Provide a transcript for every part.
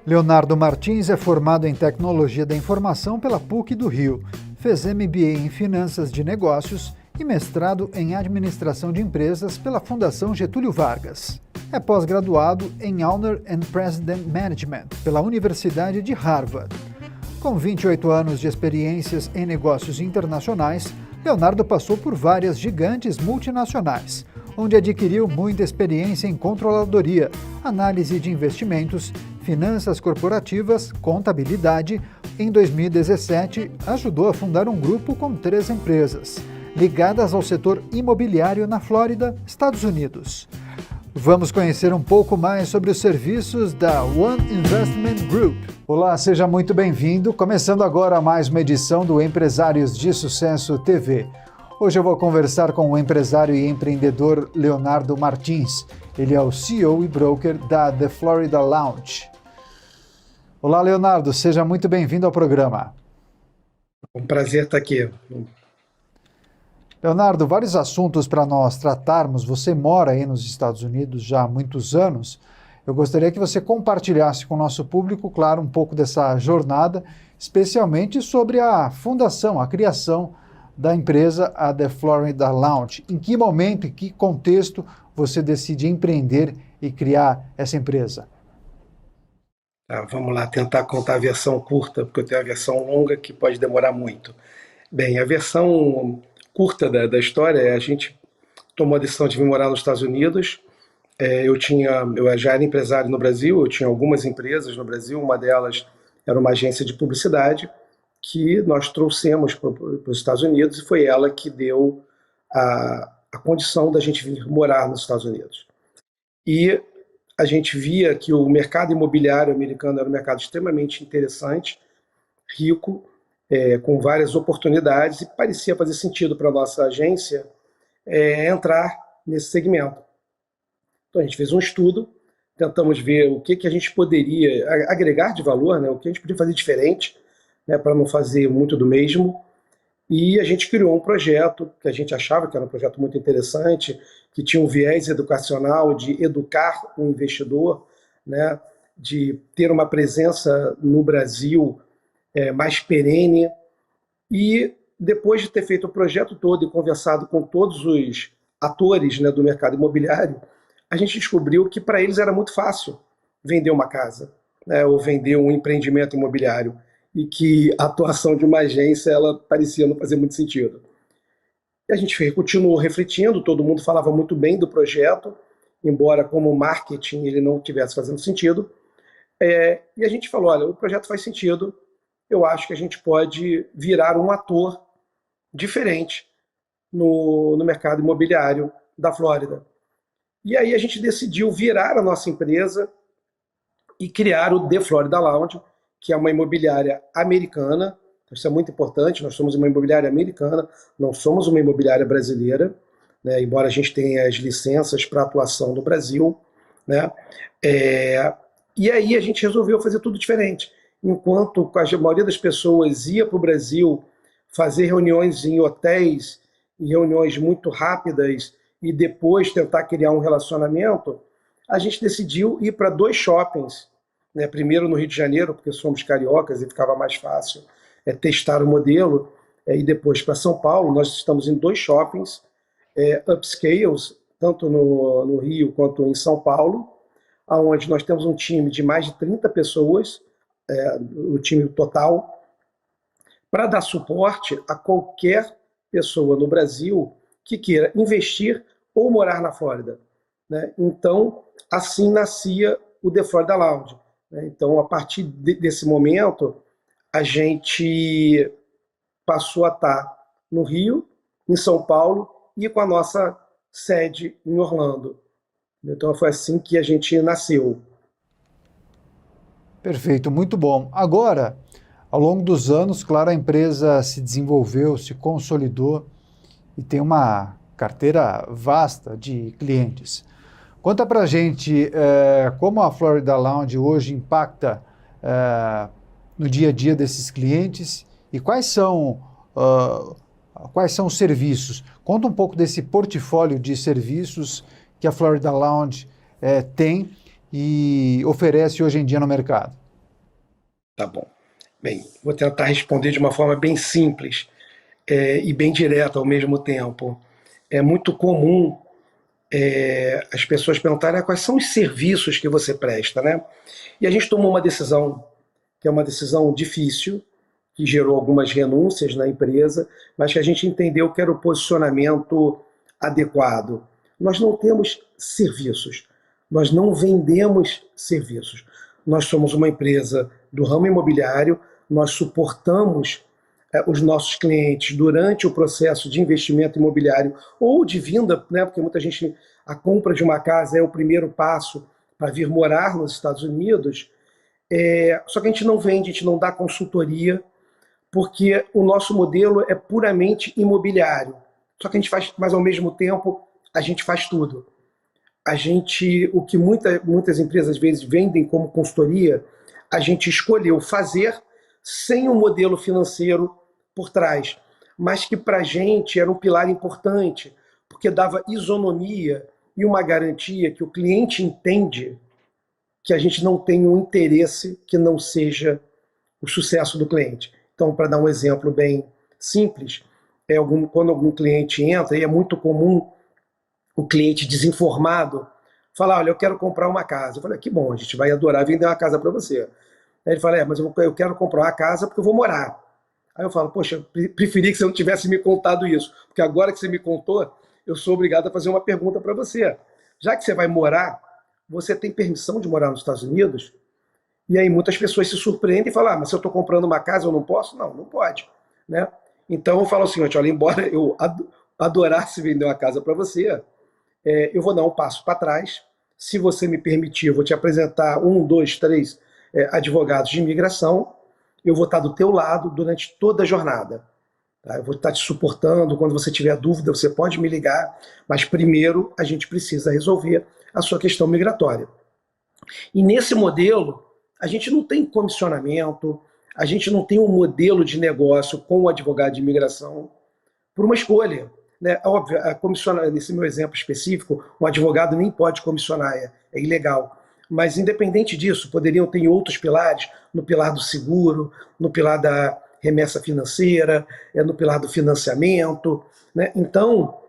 Leonardo Martins é formado em Tecnologia da Informação pela PUC do Rio, fez MBA em Finanças de Negócios e mestrado em Administração de Empresas pela Fundação Getúlio Vargas. É pós-graduado em Owner and President Management pela Universidade de Harvard. Com 28 anos de experiências em negócios internacionais, Leonardo passou por várias gigantes multinacionais, onde adquiriu muita experiência em controladoria, análise de investimentos, finanças corporativas, contabilidade. Em 2017, ajudou a fundar um grupo com 3 empresas, ligadas ao setor imobiliário na Flórida, Estados Unidos. Vamos conhecer um pouco mais sobre os serviços da One Investment Group. Olá, seja muito bem-vindo. Começando agora mais uma edição do Empresários de Sucesso TV. Hoje eu vou conversar com o empresário e empreendedor Leonardo Martins. Ele é o CEO e broker da The Florida Lounge. Olá, Leonardo, seja muito bem-vindo ao programa. Um prazer estar aqui. Leonardo, vários assuntos para nós tratarmos. Você mora aí nos Estados Unidos já há muitos anos. Eu gostaria que você compartilhasse com o nosso público, claro, um pouco dessa jornada, especialmente sobre a fundação, a criação da empresa, a The Florida Lounge. Em que momento, em que contexto você decide empreender e criar essa empresa? Vamos lá, tentar contar a versão curta, porque eu tenho a versão longa que pode demorar muito. Bem, a versão curta da história é a gente tomou a decisão de vir morar nos Estados Unidos. Eu já era empresário no Brasil, eu tinha algumas empresas no Brasil, uma delas era uma agência de publicidade que nós trouxemos para os Estados Unidos e foi ela que deu a condição da gente vir morar nos Estados Unidos. E a gente via que o mercado imobiliário americano era um mercado extremamente interessante, rico, com várias oportunidades, e parecia fazer sentido para a nossa agência entrar nesse segmento. Então a gente fez um estudo, tentamos ver o que a gente poderia agregar de valor, né, o que a gente podia fazer diferente, né, para não fazer muito do mesmo. E a gente criou um projeto que a gente achava que era um projeto muito interessante, que tinha um viés educacional de educar o investidor, né, de ter uma presença no Brasil mais perene. E depois de ter feito o projeto todo e conversado com todos os atores, né, do mercado imobiliário, a gente descobriu que para eles era muito fácil vender uma casa, né, ou vender um empreendimento imobiliário, e que a atuação de uma agência ela parecia não fazer muito sentido. E a gente continuou refletindo, todo mundo falava muito bem do projeto, embora como marketing ele não estivesse fazendo sentido, e a gente falou, olha, o projeto faz sentido, eu acho que a gente pode virar um ator diferente no mercado imobiliário da Flórida. E aí a gente decidiu virar a nossa empresa e criar o The Florida Lounge, que é uma imobiliária americana. Isso é muito importante, nós somos uma imobiliária americana, não somos uma imobiliária brasileira, né, embora a gente tenha as licenças para atuação no Brasil, né, e aí a gente resolveu fazer tudo diferente. Enquanto a maioria das pessoas ia para o Brasil fazer reuniões em hotéis, e reuniões muito rápidas, e depois tentar criar um relacionamento, a gente decidiu ir para 2 shoppings, né, primeiro no Rio de Janeiro, porque somos cariocas e ficava mais fácil testar o modelo, e depois para São Paulo. Nós estamos em 2 shoppings upscales, tanto no Rio quanto em São Paulo, onde nós temos um time de mais de 30 pessoas, o time total, para dar suporte a qualquer pessoa no Brasil que queira investir ou morar na Flórida, né? Então, assim nascia o The Florida Lounge. Então, a partir desse momento, a gente passou a estar no Rio, em São Paulo e com a nossa sede em Orlando. Então, foi assim que a gente nasceu. Perfeito, muito bom. Agora, ao longo dos anos, claro, a empresa se desenvolveu, se consolidou e tem uma carteira vasta de clientes. Conta pra gente como a Florida Lounge hoje impacta no dia a dia desses clientes e quais são os serviços. Conta um pouco desse portfólio de serviços que a Florida Lounge tem e oferece hoje em dia no mercado. Tá bom. Bem, vou tentar responder de uma forma bem simples e bem direta ao mesmo tempo. É muito comum as pessoas perguntarem quais são os serviços que você presta, né? E a gente tomou uma decisão, que é uma decisão difícil, que gerou algumas renúncias na empresa, mas que a gente entendeu que era o posicionamento adequado. Nós não temos serviços, nós não vendemos serviços. Nós somos uma empresa do ramo imobiliário, nós suportamos os nossos clientes durante o processo de investimento imobiliário ou de vinda, né, porque muita gente, a compra de uma casa é o primeiro passo para vir morar nos Estados Unidos, só que a gente não vende, a gente não dá consultoria, porque o nosso modelo é puramente imobiliário. Só que a gente faz, mas ao mesmo tempo, a gente faz tudo. O que muitas empresas às vezes vendem como consultoria, a gente escolheu fazer sem um modelo financeiro por trás, mas que para a gente era um pilar importante, porque dava isonomia e uma garantia que o cliente entende que a gente não tem um interesse que não seja o sucesso do cliente. Então, para dar um exemplo bem simples, quando algum cliente entra, e é muito comum o cliente desinformado falar, olha, eu quero comprar uma casa. Eu falei, que bom, a gente vai adorar vender uma casa para você. Aí ele fala, mas eu quero comprar uma casa porque eu vou morar. Aí eu falo, poxa, preferi que você não tivesse me contado isso, porque agora que você me contou, eu sou obrigado a fazer uma pergunta para você. Já que você vai morar, você tem permissão de morar nos Estados Unidos? E aí muitas pessoas se surpreendem e falam, mas se eu estou comprando uma casa, eu não posso? Não, não pode. Né? Então eu falo assim, olha, embora eu adorasse vender uma casa para você, eu vou dar um passo para trás. Se você me permitir, eu vou te apresentar 1, 2, 3 advogados de imigração. Eu vou estar do teu lado durante toda a jornada. Tá? Eu vou estar te suportando. Quando você tiver dúvida, você pode me ligar. Mas primeiro a gente precisa resolver a sua questão migratória. E nesse modelo, a gente não tem comissionamento, a gente não tem um modelo de negócio com o advogado de imigração por uma escolha. Né? Óbvio, nesse meu exemplo específico, um advogado nem pode comissionar, é ilegal. Mas, independente disso, poderiam ter outros pilares, no pilar do seguro, no pilar da remessa financeira, no pilar do financiamento. Né? Então,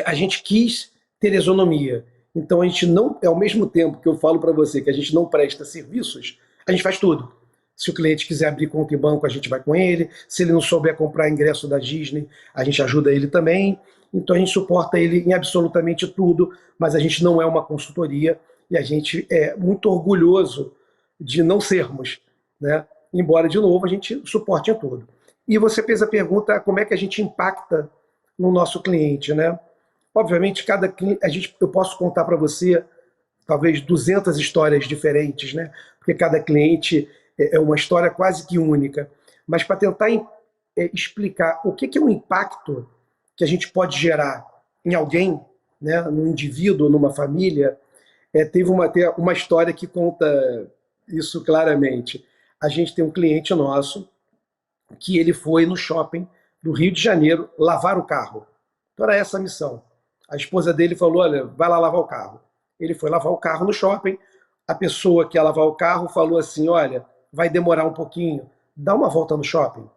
a gente quis ter isonomia. Então, a gente não, ao mesmo tempo que eu falo para você que a gente não presta serviços, a gente faz tudo. Se o cliente quiser abrir conta em banco, a gente vai com ele. Se ele não souber comprar ingresso da Disney, a gente ajuda ele também. Então a gente suporta ele em absolutamente tudo, mas a gente não é uma consultoria e a gente é muito orgulhoso de não sermos, né? Embora, de novo, a gente suporte em tudo. E você fez a pergunta como é que a gente impacta no nosso cliente, né? Obviamente, eu posso contar para você talvez 200 histórias diferentes, né? Porque cada cliente é uma história quase que única. Mas para tentar explicar o que é o impacto que a gente pode gerar em alguém, né, num indivíduo, numa família, teve uma história que conta isso claramente. A gente tem um cliente nosso que ele foi no shopping do Rio de Janeiro lavar o carro. Então era essa a missão. A esposa dele falou, olha, vai lá lavar o carro. Ele foi lavar o carro no shopping, a pessoa que ia lavar o carro falou assim, olha, vai demorar um pouquinho, dá uma volta no shopping.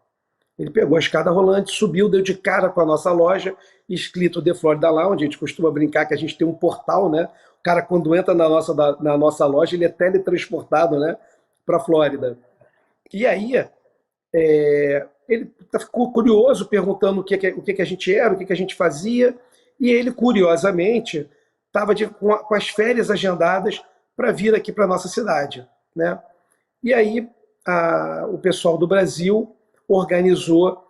Ele pegou a escada rolante, subiu, deu de cara com a nossa loja, escrito The Florida Lounge. A gente costuma brincar que a gente tem um portal, né? O cara, quando entra na nossa loja, ele é teletransportado, né, para a Flórida. E aí, ele ficou curioso, perguntando o que a gente era, o que a gente fazia, e ele, curiosamente, estava com as férias agendadas para vir aqui para a nossa cidade, né? E aí, o pessoal do Brasil organizou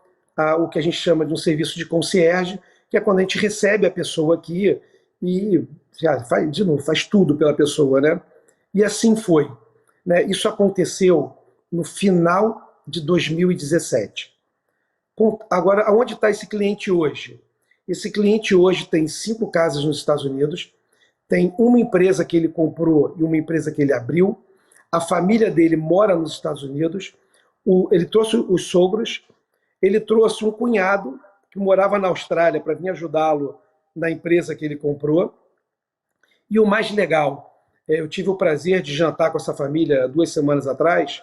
o que a gente chama de um serviço de concierge, que é quando a gente recebe a pessoa aqui e faz tudo pela pessoa, né? E assim foi. Né? Isso aconteceu no final de 2017. Agora, aonde está esse cliente hoje? Esse cliente hoje tem 5 casas nos Estados Unidos, tem uma empresa que ele comprou e uma empresa que ele abriu, a família dele mora nos Estados Unidos, ele trouxe os sogros, ele trouxe um cunhado que morava na Austrália para vir ajudá-lo na empresa que ele comprou. E o mais legal, eu tive o prazer de jantar com essa família 2 semanas atrás,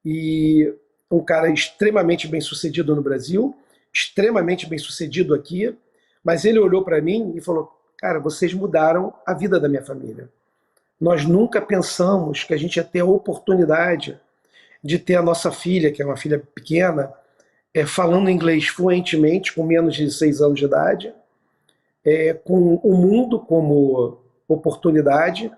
e um cara extremamente bem-sucedido no Brasil, extremamente bem-sucedido aqui, mas ele olhou para mim e falou: cara, vocês mudaram a vida da minha família. Nós nunca pensamos que a gente ia ter a oportunidade de ter a nossa filha, que é uma filha pequena, falando inglês fluentemente, com menos de 6 anos de idade, com o mundo como oportunidade.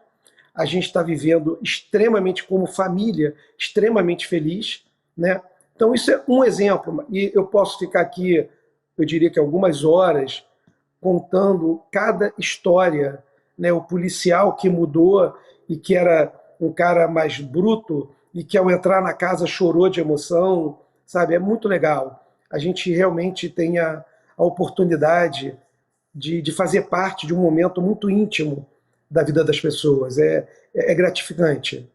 A gente está vivendo extremamente como família, extremamente feliz, né? Então isso é um exemplo, e eu posso ficar aqui, eu diria que algumas horas, contando cada história, né? O policial que mudou e que era um cara mais bruto e que ao entrar na casa chorou de emoção, sabe? É muito legal. A gente realmente tem a oportunidade de fazer parte de um momento muito íntimo da vida das pessoas. É gratificante.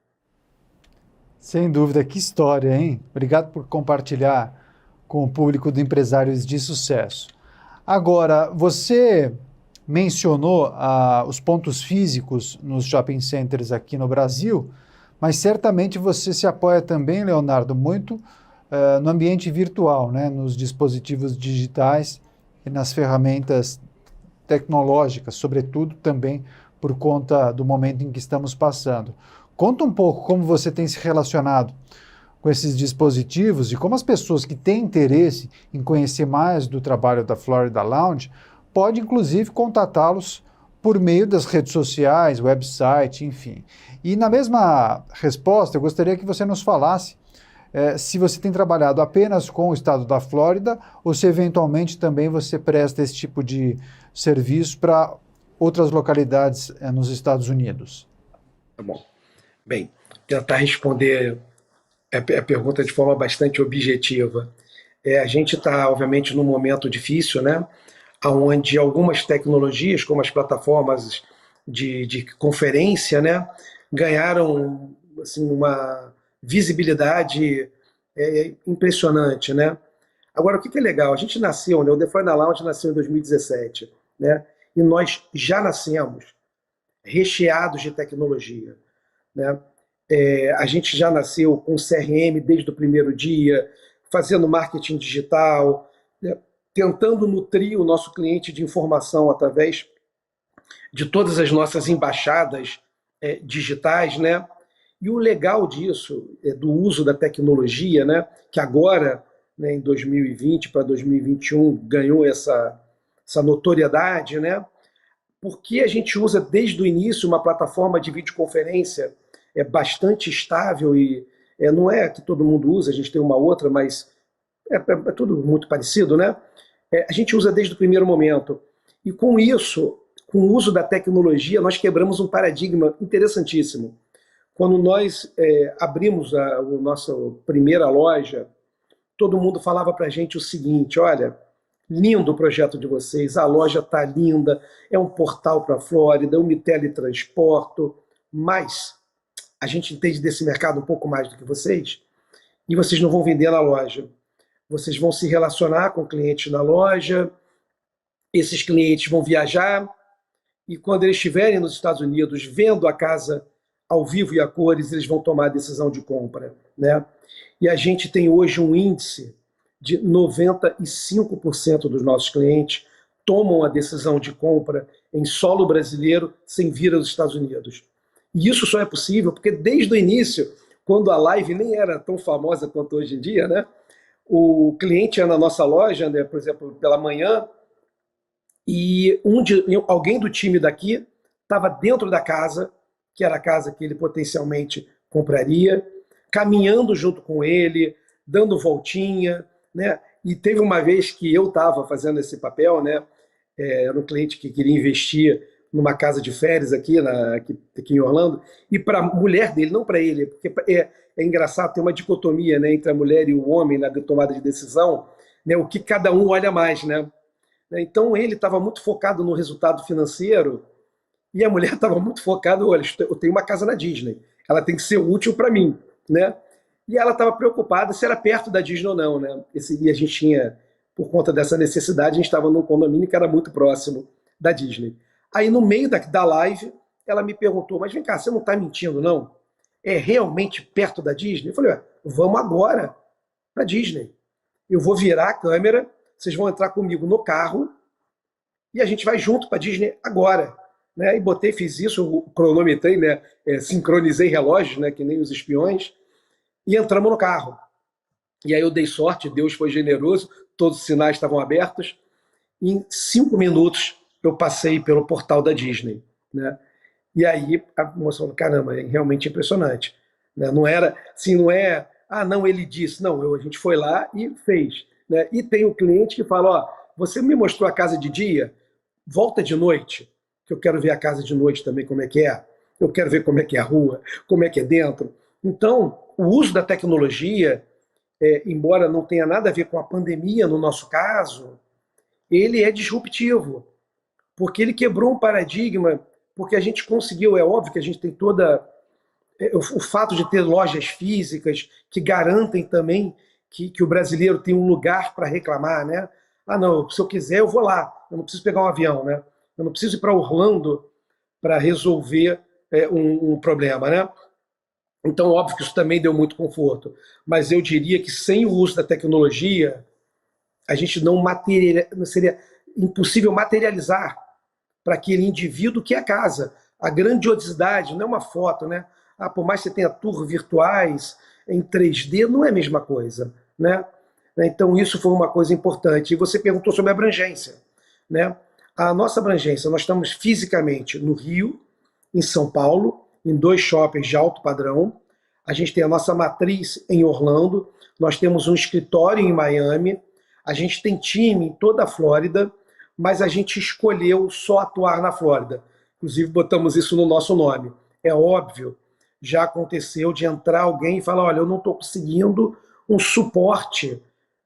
Sem dúvida, que história, hein? Obrigado por compartilhar com o público do Empresários de Sucesso. Agora, você mencionou os pontos físicos nos shopping centers aqui no Brasil, mas certamente você se apoia também, Leonardo, muito no ambiente virtual, né? Nos dispositivos digitais e nas ferramentas tecnológicas, sobretudo também por conta do momento em que estamos passando. Conta um pouco como você tem se relacionado com esses dispositivos e como as pessoas que têm interesse em conhecer mais do trabalho da Florida Lounge podem, inclusive, contatá-los por meio das redes sociais, website, enfim. E na mesma resposta, eu gostaria que você nos falasse se você tem trabalhado apenas com o estado da Flórida ou se eventualmente também você presta esse tipo de serviço para outras localidades nos Estados Unidos. Tá bom. Bem, tentar responder a pergunta de forma bastante objetiva. A gente está, obviamente, num momento difícil, né? Onde algumas tecnologias, como as plataformas de conferência, né, ganharam assim, uma visibilidade impressionante, né? Agora, o que é legal? A gente nasceu, né? O The Florida Lounge nasceu em 2017, né? E nós já nascemos recheados de tecnologia, né? A gente já nasceu com CRM desde o primeiro dia, fazendo marketing digital, né? Tentando nutrir o nosso cliente de informação através de todas as nossas embaixadas digitais, né? E o legal disso, do uso da tecnologia, né? Que agora, né, em 2020 para 2021, ganhou essa notoriedade, né? Porque a gente usa desde o início uma plataforma de videoconferência bastante estável e não é que todo mundo usa, a gente tem uma outra, mas é tudo muito parecido, né? A gente usa desde o primeiro momento. E com isso, com o uso da tecnologia, nós quebramos um paradigma interessantíssimo. Quando nós abrimos a nossa primeira loja, todo mundo falava para a gente o seguinte: olha, lindo o projeto de vocês, a loja está linda, é um portal para a Flórida, eu me teletransporto, mas a gente entende desse mercado um pouco mais do que vocês, e vocês não vão vender na loja. Vocês vão se relacionar com clientes na loja, esses clientes vão viajar, e quando eles estiverem nos Estados Unidos vendo a casa ao vivo e a cores, eles vão tomar a decisão de compra, né? E a gente tem hoje um índice de 95% dos nossos clientes tomam a decisão de compra em solo brasileiro sem vir aos Estados Unidos. E isso só é possível porque desde o início, quando a live nem era tão famosa quanto hoje em dia, né? O cliente ia na nossa loja, né, por exemplo, pela manhã, e alguém do time daqui estava dentro da casa, que era a casa que ele potencialmente compraria, caminhando junto com ele, dando voltinha, né? E teve uma vez que eu estava fazendo esse papel, né? Era um cliente que queria investir numa casa de férias aqui em Orlando, e para a mulher dele, não para ele, porque é engraçado, tem uma dicotomia, né, entre a mulher e o homem na tomada de decisão, né, o que cada um olha mais, né? Então ele estava muito focado no resultado financeiro e a mulher estava muito focada: olha, eu tenho uma casa na Disney, ela tem que ser útil para mim, né? E ela estava preocupada se era perto da Disney ou não, né? E a gente tinha, por conta dessa necessidade, a gente estava num condomínio que era muito próximo da Disney. Aí no meio da live, ela me perguntou: mas vem cá, você não está mentindo, não? É realmente perto da Disney? Eu falei: vamos agora para Disney. Eu vou virar a câmera, vocês vão entrar comigo no carro e a gente vai junto para Disney agora. Né? E botei, fiz isso, cronometrei, né? Sincronizei relógios, né? Que nem os espiões, e entramos no carro. E aí eu dei sorte, Deus foi generoso, todos os sinais estavam abertos. Em 5 minutos eu passei pelo portal da Disney. Né? E aí a moça falou, caramba, é realmente impressionante. Né? Não era, assim, não é, não, ele disse. Não, a gente foi lá e fez. Né? E tem o cliente que fala, ó, você me mostrou a casa de dia, volta de noite, que eu quero ver a casa de noite também, como é que é. Eu quero ver como é que é a rua, como é que é dentro. Então, o uso da tecnologia, embora não tenha nada a ver com a pandemia no nosso caso, ele é disruptivo, porque ele quebrou um paradigma, porque a gente conseguiu, é óbvio que a gente tem toda o fato de ter lojas físicas que garantem também que o brasileiro tem um lugar para reclamar, né? Não, se eu quiser eu vou lá, eu não preciso pegar um avião, né? Eu não preciso ir para Orlando para resolver um problema, né? Então, óbvio que isso também deu muito conforto, mas eu diria que sem o uso da tecnologia, a gente não seria impossível materializar para aquele indivíduo que é a casa. A grandiosidade não é uma foto, né? Por mais que você tenha tours virtuais em 3D, não é a mesma coisa, né? Então, isso foi uma coisa importante. E você perguntou sobre a abrangência, né? A nossa abrangência, nós estamos fisicamente no Rio, em São Paulo, em 2 shoppings de alto padrão. A gente tem a nossa matriz em Orlando, nós temos um escritório em Miami, a gente tem time em toda a Flórida, mas a gente escolheu só atuar na Flórida. Inclusive, botamos isso no nosso nome. É óbvio, já aconteceu de entrar alguém e falar, olha, eu não estou conseguindo um suporte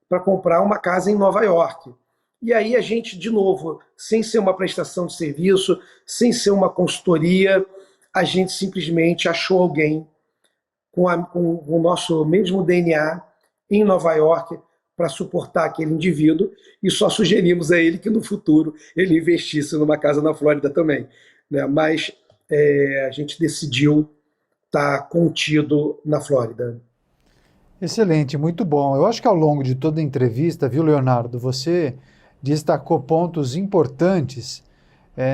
para comprar uma casa em Nova York. E aí a gente, de novo, sem ser uma prestação de serviço, sem ser uma consultoria, a gente simplesmente achou alguém com o nosso mesmo DNA em Nova York para suportar aquele indivíduo e só sugerimos a ele que no futuro ele investisse numa casa na Flórida também. Né? Mas a gente decidiu estar contido na Flórida. Excelente, muito bom. Eu acho que ao longo de toda a entrevista, viu, Leonardo, você destacou pontos importantes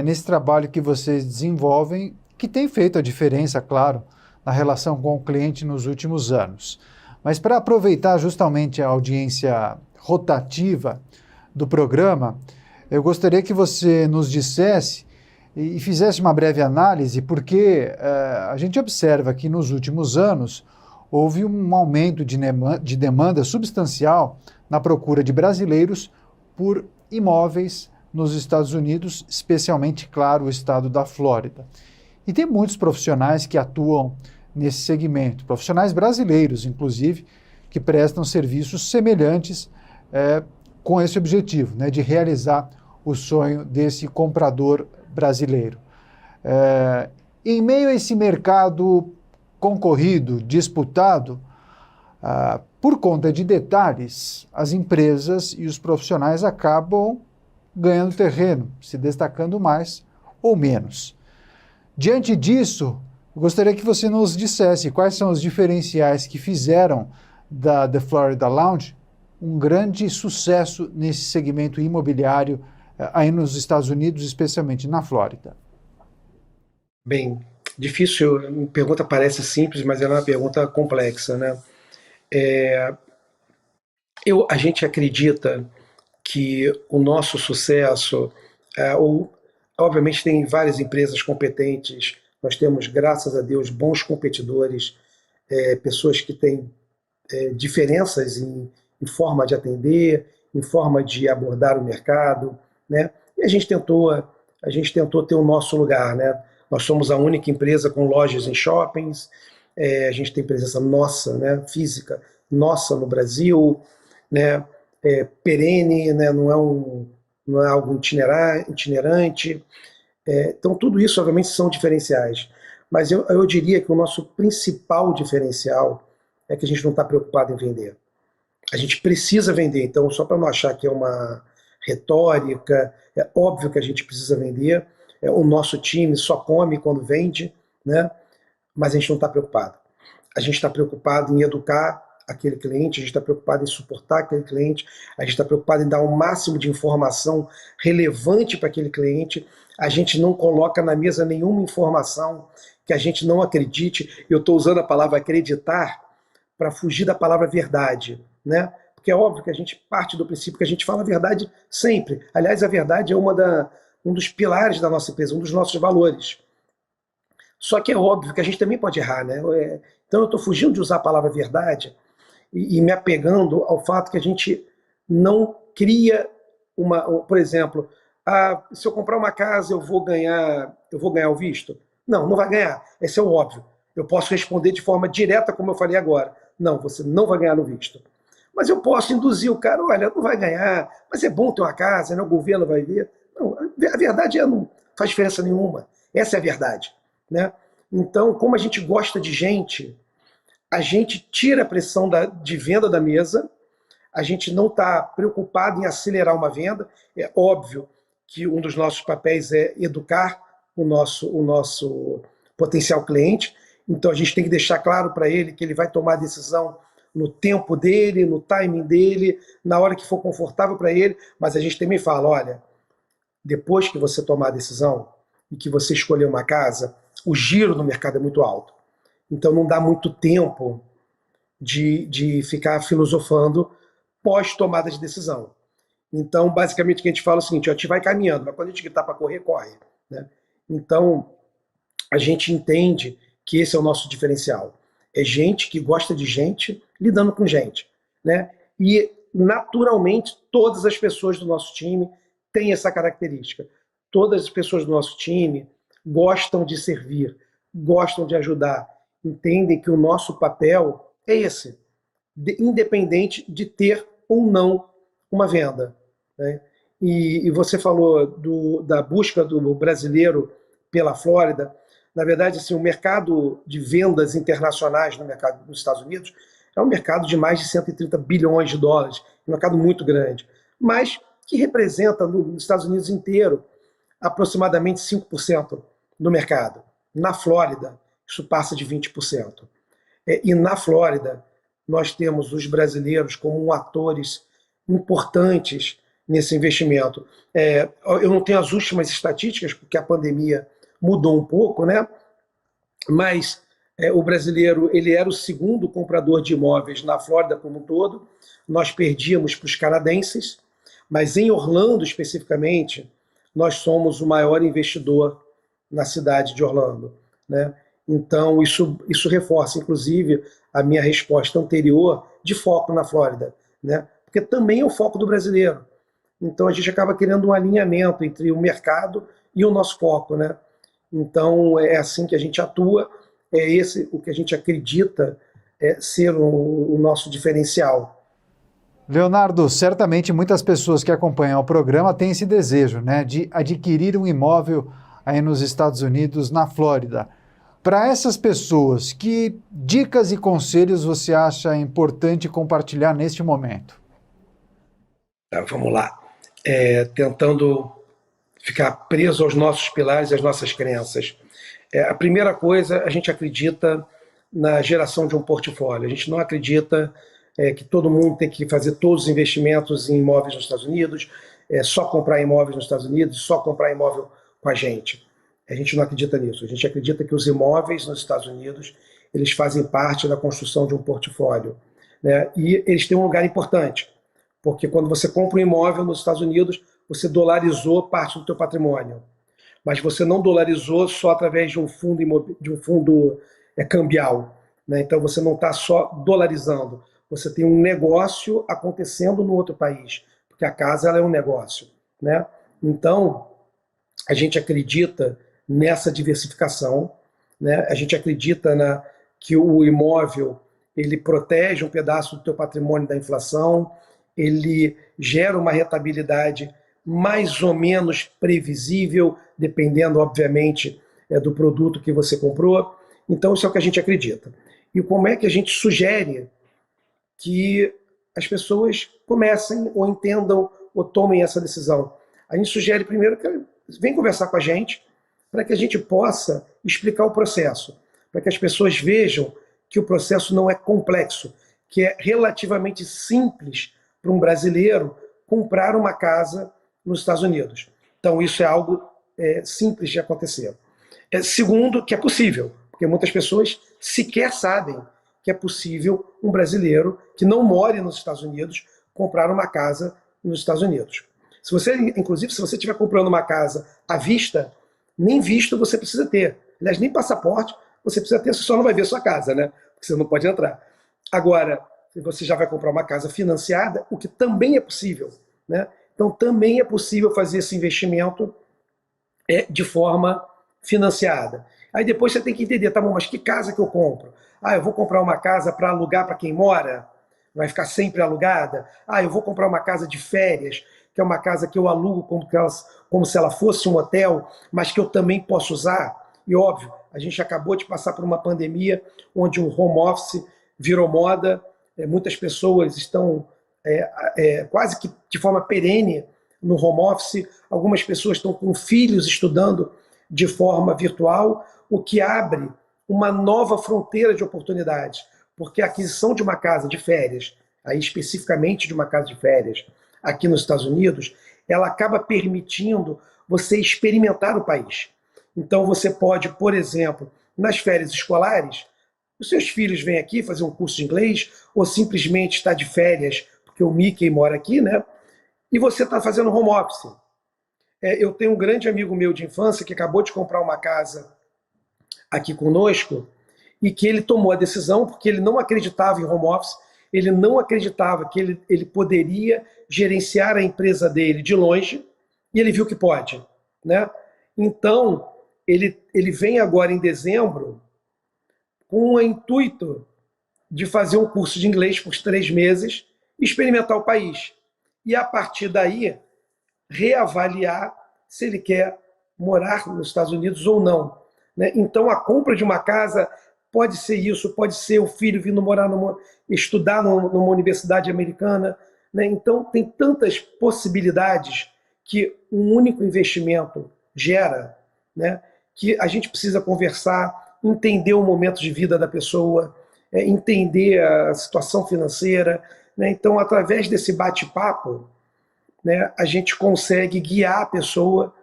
nesse trabalho que vocês desenvolvem, que tem feito a diferença, claro, na relação com o cliente nos últimos anos. Mas para aproveitar justamente a audiência rotativa do programa, eu gostaria que você nos dissesse e fizesse uma breve análise, porque a gente observa que nos últimos anos houve um aumento de demanda substancial na procura de brasileiros por imóveis nos Estados Unidos, especialmente, claro, o estado da Flórida. E tem muitos profissionais que atuam nesse segmento, profissionais brasileiros, inclusive, que prestam serviços semelhantes com esse objetivo, né, de realizar o sonho desse comprador brasileiro. Em meio a esse mercado concorrido, disputado, por conta de detalhes, as empresas e os profissionais acabam ganhando terreno, se destacando mais ou menos. Diante disso, eu gostaria que você nos dissesse quais são os diferenciais que fizeram da The Florida Lounge um grande sucesso nesse segmento imobiliário aí nos Estados Unidos, especialmente na Flórida. Bem, difícil, a pergunta parece simples, mas ela é uma pergunta complexa, né? A gente acredita que o nosso sucesso, obviamente tem várias empresas competentes, nós temos, graças a Deus, bons competidores, pessoas que têm diferenças em forma de atender, em forma de abordar o mercado, né? E a gente tentou ter o nosso lugar, né? Nós somos a única empresa com lojas em shoppings, a gente tem presença nossa, né, física, nossa no Brasil, né, perene, né, não é algo itinerante. Então, tudo isso, obviamente, são diferenciais. Mas eu diria que o nosso principal diferencial é que a gente não está preocupado em vender. A gente precisa vender, então, só para não achar que é uma retórica, é óbvio que a gente precisa vender, o nosso time só come quando vende, né? Mas a gente não está preocupado. A gente está preocupado em educar aquele cliente, a gente está preocupado em suportar aquele cliente, a gente está preocupado em dar o máximo de informação relevante para aquele cliente, a gente não coloca na mesa nenhuma informação que a gente não acredite. Eu estou usando a palavra acreditar para fugir da palavra verdade, né? Porque é óbvio que a gente parte do princípio que a gente fala a verdade sempre. Aliás, a verdade é um dos pilares da nossa empresa, um dos nossos valores. Só que é óbvio que a gente também pode errar, né? Então eu estou fugindo de usar a palavra verdade e me apegando ao fato que a gente não cria por exemplo, se eu comprar uma casa eu vou ganhar o visto? Não, não vai ganhar. Esse é o óbvio. Eu posso responder de forma direta, como eu falei agora. Não, você não vai ganhar no visto. Mas eu posso induzir o cara, olha, não vai ganhar, mas é bom ter uma casa, né? O governo vai ver. Não, a verdade não faz diferença nenhuma. Essa é a verdade, né? Então, como a gente gosta de gente, a gente tira a pressão de venda da mesa, a gente não está preocupado em acelerar uma venda. É óbvio que um dos nossos papéis é educar o nosso potencial cliente, então a gente tem que deixar claro para ele que ele vai tomar a decisão no tempo dele, no timing dele, na hora que for confortável para ele, mas a gente também fala, olha, depois que você tomar a decisão e que você escolher uma casa, o giro no mercado é muito alto. Então não dá muito tempo de ficar filosofando pós-tomada de decisão. Então, basicamente, o que a gente fala é o seguinte, a gente vai caminhando, mas quando a gente gritar para correr, corre, né? Então, a gente entende que esse é o nosso diferencial. É gente que gosta de gente lidando com gente, né? E, naturalmente, todas as pessoas do nosso time têm essa característica. Todas as pessoas do nosso time gostam de servir, gostam de ajudar, entendem que o nosso papel é esse, independente de ter ou não uma venda, né? E você falou da busca do brasileiro pela Flórida. Na verdade, assim, o mercado de vendas internacionais nos Estados Unidos é um mercado de mais de 130 bilhões de dólares, um mercado muito grande, mas que representa nos Estados Unidos inteiro aproximadamente 5% do mercado. Na Flórida, isso passa de 20%. E na Flórida, nós temos os brasileiros como atores importantes nesse investimento. Eu não tenho as últimas estatísticas, porque a pandemia mudou um pouco, né? Mas o brasileiro ele era o segundo comprador de imóveis na Flórida como um todo. Nós perdíamos para os canadenses, mas em Orlando especificamente, nós somos o maior investidor na cidade de Orlando, né? Então isso reforça, inclusive, a minha resposta anterior de foco na Flórida, né? Porque também é o foco do brasileiro. Então a gente acaba criando um alinhamento entre o mercado e o nosso foco, né? Então é assim que a gente atua, é esse o que a gente acredita ser o nosso diferencial. Leonardo, certamente muitas pessoas que acompanham o programa têm esse desejo, né, de adquirir um imóvel aí nos Estados Unidos, na Flórida. Para essas pessoas, que dicas e conselhos você acha importante compartilhar neste momento? Tá, vamos lá. Tentando ficar preso aos nossos pilares e às nossas crenças. A primeira coisa, a gente acredita na geração de um portfólio. A gente não acredita que todo mundo tem que fazer todos os investimentos em imóveis nos Estados Unidos, só comprar imóveis nos Estados Unidos, só comprar imóvel com a gente. A gente não acredita nisso. A gente acredita que os imóveis nos Estados Unidos eles fazem parte da construção de um portfólio, né? E eles têm um lugar importante, porque quando você compra um imóvel nos Estados Unidos, você dolarizou parte do teu patrimônio, mas você não dolarizou só através de um fundo cambial, né? Então você não está só dolarizando, você tem um negócio acontecendo no outro país, porque a casa ela é um negócio, né? Então a gente acredita nessa diversificação, né? A gente acredita que o imóvel ele protege um pedaço do teu patrimônio da inflação, ele gera uma rentabilidade mais ou menos previsível, dependendo, obviamente, do produto que você comprou. Então, isso é o que a gente acredita. E como é que a gente sugere que as pessoas comecem ou entendam ou tomem essa decisão? A gente sugere primeiro que vem conversar com a gente para que a gente possa explicar o processo, para que as pessoas vejam que o processo não é complexo. que é relativamente simples para um brasileiro comprar uma casa nos Estados Unidos. Então, isso é algo simples de acontecer. Segundo, que é possível, porque muitas pessoas sequer sabem que é possível um brasileiro que não more nos Estados Unidos comprar uma casa nos Estados Unidos. Inclusive, se você estiver comprando uma casa à vista, nem visto você precisa ter. Aliás, nem passaporte você precisa ter, você só não vai ver sua casa, né? Porque você não pode entrar. Agora, se você já vai comprar uma casa financiada, o que também é possível, né? Então, também é possível fazer esse investimento de forma financiada. Aí depois você tem que entender, tá bom, mas que casa que eu compro? Ah, eu vou comprar uma casa para alugar para quem mora? Vai ficar sempre alugada? Ah, eu vou comprar uma casa de férias, que é uma casa que eu alugo como se ela fosse um hotel, mas que eu também posso usar? E óbvio, a gente acabou de passar por uma pandemia onde o home office virou moda, muitas pessoas estão quase que de forma perene no home office, algumas pessoas estão com filhos estudando de forma virtual, o que abre uma nova fronteira de oportunidades, porque a aquisição de uma casa de férias, aí especificamente de uma casa de férias aqui nos Estados Unidos, ela acaba permitindo você experimentar o país. Então você pode, por exemplo, nas férias escolares, os seus filhos vêm aqui fazer um curso de inglês ou simplesmente está de férias, porque o Mickey mora aqui, né? E você está fazendo home office. Eu tenho um grande amigo meu de infância que acabou de comprar uma casa aqui conosco e que ele tomou a decisão porque ele não acreditava em home office, ele não acreditava que ele poderia gerenciar a empresa dele de longe e ele viu que pode, né? Então, ele vem agora em dezembro com o intuito de fazer um curso de inglês por 3 meses, experimentar o país. E a partir daí, reavaliar se ele quer morar nos Estados Unidos ou não, né? Então, a compra de uma casa pode ser isso, pode ser o filho vindo estudar numa universidade americana, né? Então, tem tantas possibilidades que um único investimento gera, né? Que a gente precisa conversar, entender o momento de vida da pessoa, entender a situação financeira, né? Então, através desse bate-papo, né, a gente consegue guiar a pessoa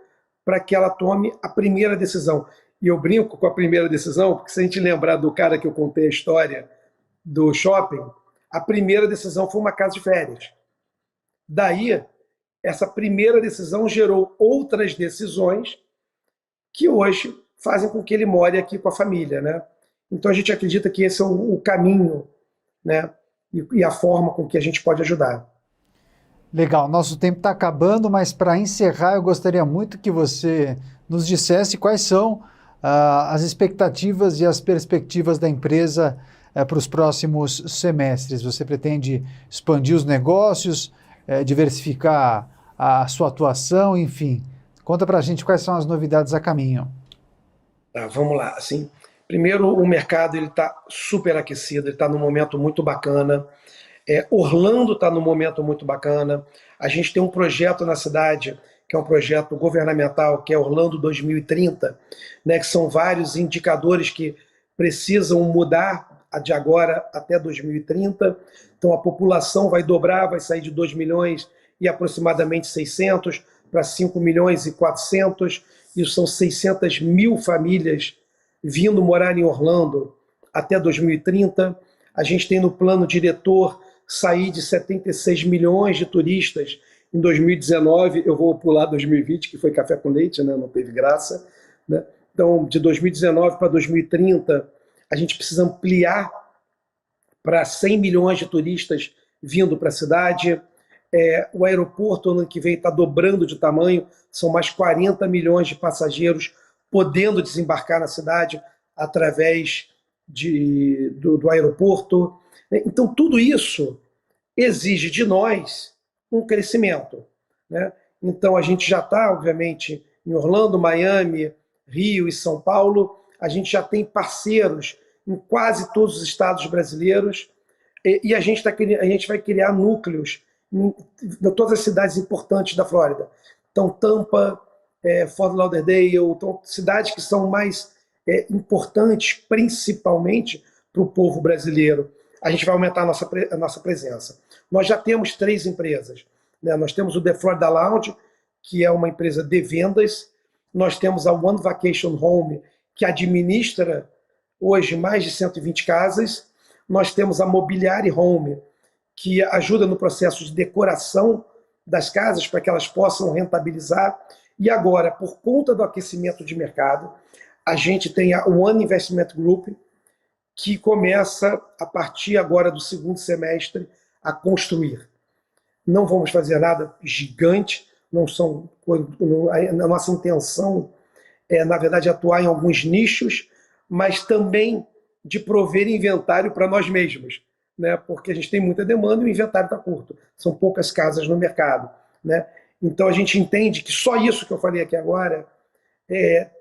para que ela tome a primeira decisão. E eu brinco com a primeira decisão, porque se a gente lembrar do cara que eu contei a história do shopping, a primeira decisão foi uma casa de férias. Daí, essa primeira decisão gerou outras decisões que hoje fazem com que ele more aqui com a família, né? Então a gente acredita que esse é o caminho, né? E a forma com que a gente pode ajudar. Legal, nosso tempo está acabando, mas para encerrar eu gostaria muito que você nos dissesse quais são as expectativas e as perspectivas da empresa para os próximos semestres. Você pretende expandir os negócios, diversificar a sua atuação, enfim. Conta para a gente quais são as novidades a caminho. Tá, vamos lá. Assim, primeiro, o mercado está super aquecido, ele está num momento muito bacana. Orlando está num momento muito bacana. A gente tem um projeto na cidade, que é um projeto governamental, que é Orlando 2030, né, que são vários indicadores que precisam mudar de agora até 2030. Então a população vai dobrar, vai sair de 2 milhões e aproximadamente 600 para 5 milhões e 400. Isso são 600 mil famílias vindo morar em Orlando até 2030. A gente tem no plano diretor sair de 76 milhões de turistas em 2019, eu vou pular 2020, que foi café com leite, né? Não teve graça, né? Então, de 2019 para 2030, a gente precisa ampliar para 100 milhões de turistas vindo para a cidade. O aeroporto, ano que vem, está dobrando de tamanho, são mais 40 milhões de passageiros podendo desembarcar na cidade através do aeroporto. Então, tudo isso exige de nós um crescimento, né? Então, a gente já está, obviamente, em Orlando, Miami, Rio e São Paulo, a gente já tem parceiros em quase todos os estados brasileiros e a gente vai criar núcleos em todas as cidades importantes da Flórida. Então, Tampa, Fort Lauderdale, então, cidades que são mais importantes, principalmente para o povo brasileiro. a gente vai aumentar a nossa presença. Nós já temos 3 empresas, né? Nós temos o The Florida Lounge, que é uma empresa de vendas. Nós temos a One Vacation Home, que administra hoje mais de 120 casas. Nós temos a Mobiliary Home, que ajuda no processo de decoração das casas para que elas possam rentabilizar. E agora, por conta do aquecimento de mercado, a gente tem a One Investment Group, que começa, a partir agora do segundo semestre, a construir. Não vamos fazer nada gigante, a nossa intenção é, na verdade, atuar em alguns nichos, mas também de prover inventário para nós mesmos, né? Porque a gente tem muita demanda e o inventário está curto. São poucas casas no mercado, né? Então a gente entende que só isso que eu falei aqui agora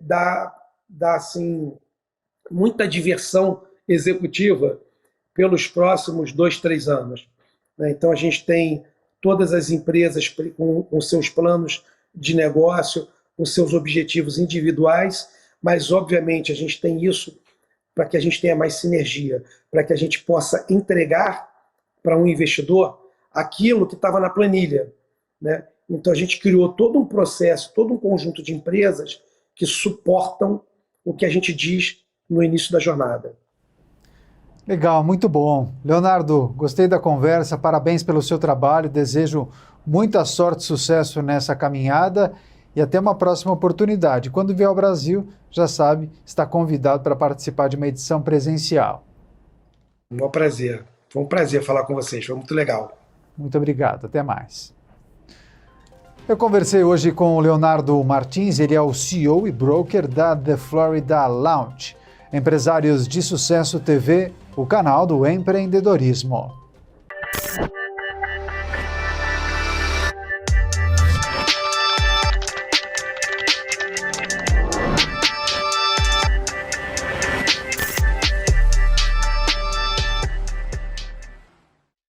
dá assim, muita diversão executiva pelos próximos 2, 3 anos, né? Então a gente tem todas as empresas com seus planos de negócio, com seus objetivos individuais, mas obviamente a gente tem isso para que a gente tenha mais sinergia, para que a gente possa entregar para um investidor aquilo que estava na planilha, né? Então a gente criou todo um processo, todo um conjunto de empresas que suportam o que a gente diz no início da jornada. Legal, muito bom. Leonardo, gostei da conversa, parabéns pelo seu trabalho, desejo muita sorte e sucesso nessa caminhada e até uma próxima oportunidade. Quando vier ao Brasil, já sabe, está convidado para participar de uma edição presencial. Um prazer. Foi um prazer falar com vocês, foi muito legal. Muito obrigado, até mais. Eu conversei hoje com o Leonardo Martins, ele é o CEO e broker da The Florida Lounge. Empresários de Sucesso TV, o canal do empreendedorismo.